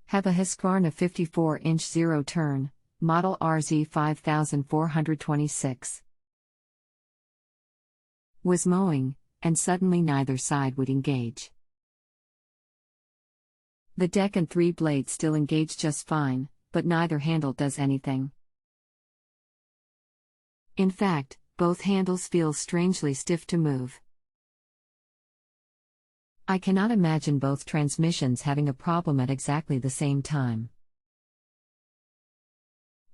Have a Husqvarna 54-inch zero-turn, model RZ5426. Was mowing, and suddenly neither side would engage. The deck and 3 blades still engage just fine, but neither handle does anything. In fact, both handles feel strangely stiff to move. I cannot imagine both transmissions having a problem at exactly the same time.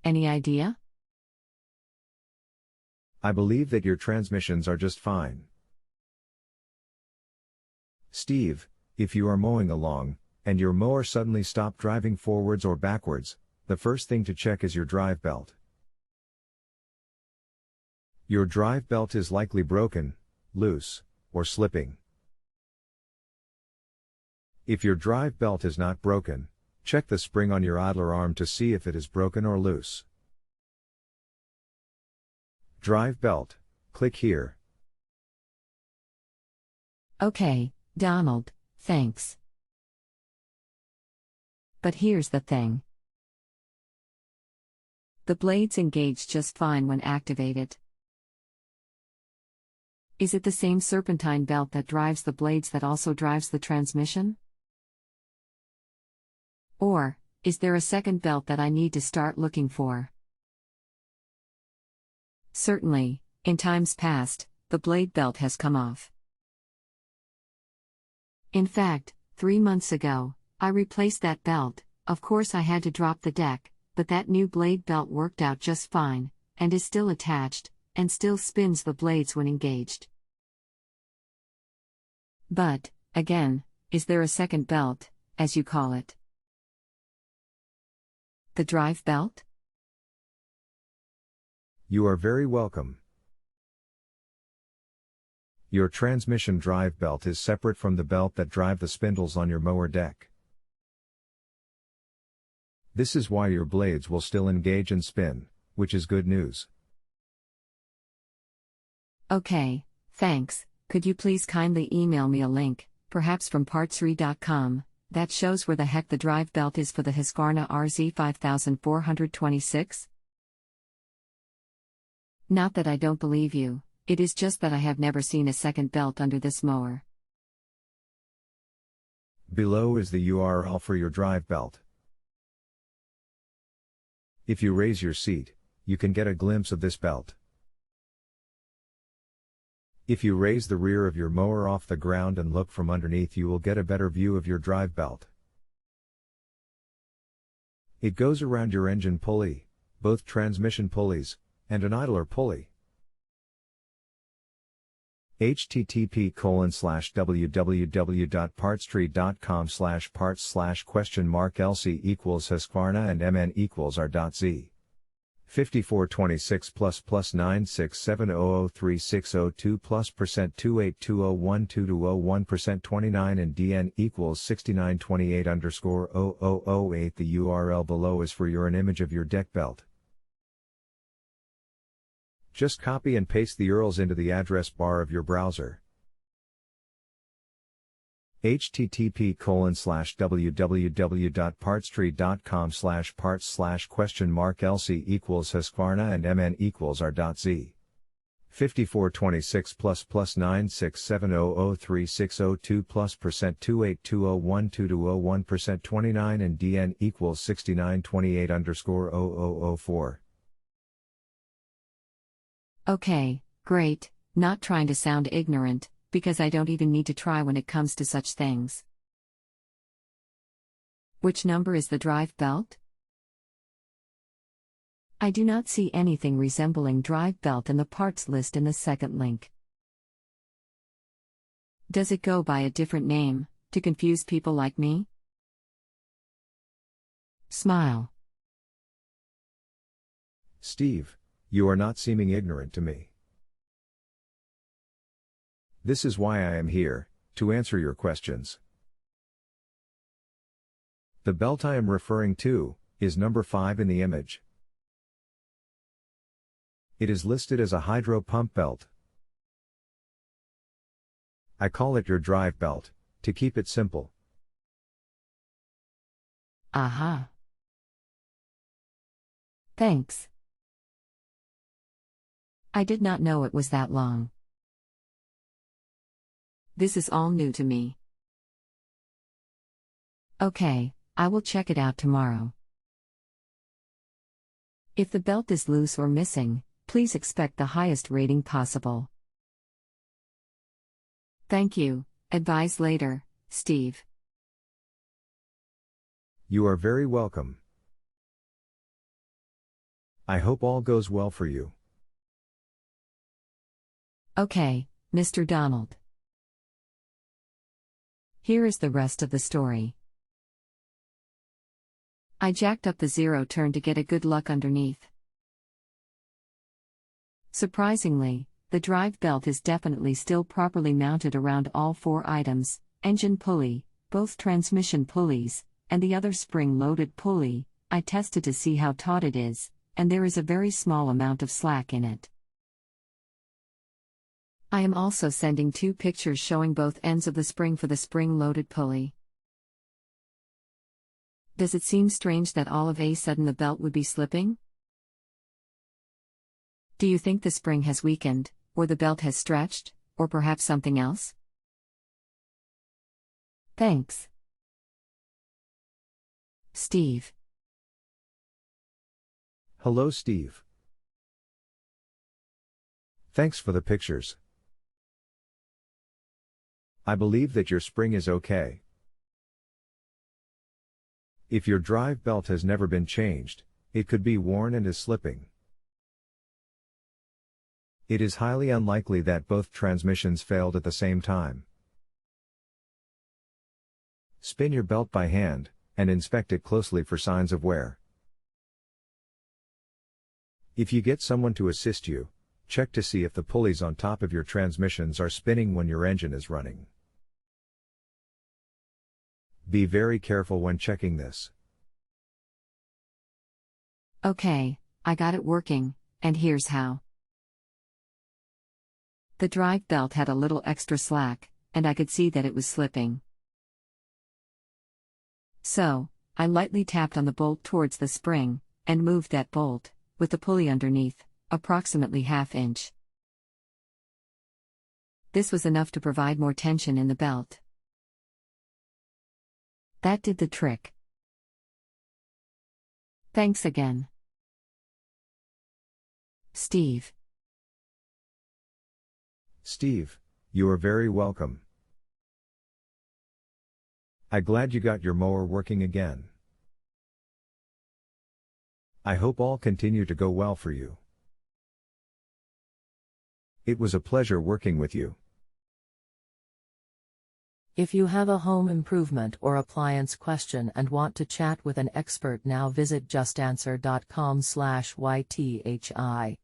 Any idea? I believe that your transmissions are just fine. Steve, if you are mowing along, and your mower suddenly stops driving forwards or backwards, the first thing to check is your drive belt. Your drive belt is likely broken, loose, or slipping. If your drive belt is not broken, check the spring on your idler arm to see if it is broken or loose. Drive belt, click here. Okay, Donald, thanks. But here's the thing. The blades engage just fine when activated. Is it the same serpentine belt that drives the blades that also drives the transmission? Or, is there a second belt that I need to start looking for? Certainly, in times past, the blade belt has come off. In fact, 3 months ago, I replaced that belt. Of course I had to drop the deck, but that new blade belt worked out just fine, and is still attached, and still spins the blades when engaged. But, again, is there a second belt, as you call it? The drive belt? You are very welcome. Your transmission drive belt is separate from the belt that drive the spindles on your mower deck. This is why your blades will still engage and spin, which is good news. Okay, thanks. Could you please kindly email me a link, perhaps from parts3.com, that shows where the heck the drive belt is for the Husqvarna RZ5426? Not that I don't believe you, it is just that I have never seen a second belt under this mower. Below is the URL for your drive belt. If you raise your seat, you can get a glimpse of this belt. If you raise the rear of your mower off the ground and look from underneath, you will get a better view of your drive belt. It goes around your engine pulley, both transmission pulleys, and an idler pulley. http://www.partstree.com/parts/?LC equals Husqvarna and MN equals R.Z. 5426 plus 967003602 plus %282012201% 29 and DN equals 6928_0008. The URL below is for an image of your deck belt. Just copy and paste the URLs into the address bar of your browser. http://www.partstree.com/parts/?LC equals Husqvarna and MN equals R.Z. 5426 plus 967003602 plus %282012201% 29 and DN equals 6928_0004. Okay, great, not trying to sound ignorant, because I don't even need to try when it comes to such things. Which number is the drive belt? I do not see anything resembling drive belt in the parts list in the second link. Does it go by a different name, to confuse people like me? Smile. Steve, you are not seeming ignorant to me. This is why I am here, to answer your questions. The belt I am referring to is number 5 in the image. It is listed as a hydro pump belt. I call it your drive belt, to keep it simple. Aha. Thanks. I did not know it was that long. This is all new to me. Okay, I will check it out tomorrow. If the belt is loose or missing, please expect the highest rating possible. Thank you. Advise later, Steve. You are very welcome. I hope all goes well for you. Okay, Mr. Donald. Here is the rest of the story. I jacked up the zero turn to get a good luck underneath. Surprisingly, the drive belt is definitely still properly mounted around all four items: engine pulley, both transmission pulleys, and the other spring-loaded pulley. I tested to see how taut it is, and there is a very small amount of slack in it. I am also sending 2 pictures showing both ends of the spring for the spring-loaded pulley. Does it seem strange that all of a sudden the belt would be slipping? Do you think the spring has weakened, or the belt has stretched, or perhaps something else? Thanks. Steve. Hello, Steve. Thanks for the pictures. I believe that your spring is okay. If your drive belt has never been changed, it could be worn and is slipping. It is highly unlikely that both transmissions failed at the same time. Spin your belt by hand, and inspect it closely for signs of wear. If you get someone to assist you, check to see if the pulleys on top of your transmissions are spinning when your engine is running. Be very careful when checking this. Okay, I got it working, and here's how. The drive belt had a little extra slack, and I could see that it was slipping. So, I lightly tapped on the bolt towards the spring, and moved that bolt, with the pulley underneath, approximately ½ inch. This was enough to provide more tension in the belt. That did the trick. Thanks again. Steve. Steve, you are very welcome. I'm glad you got your mower working again. I hope all continue to go well for you. It was a pleasure working with you. If you have a home improvement or appliance question and want to chat with an expert now, visit justanswer.com/ythi.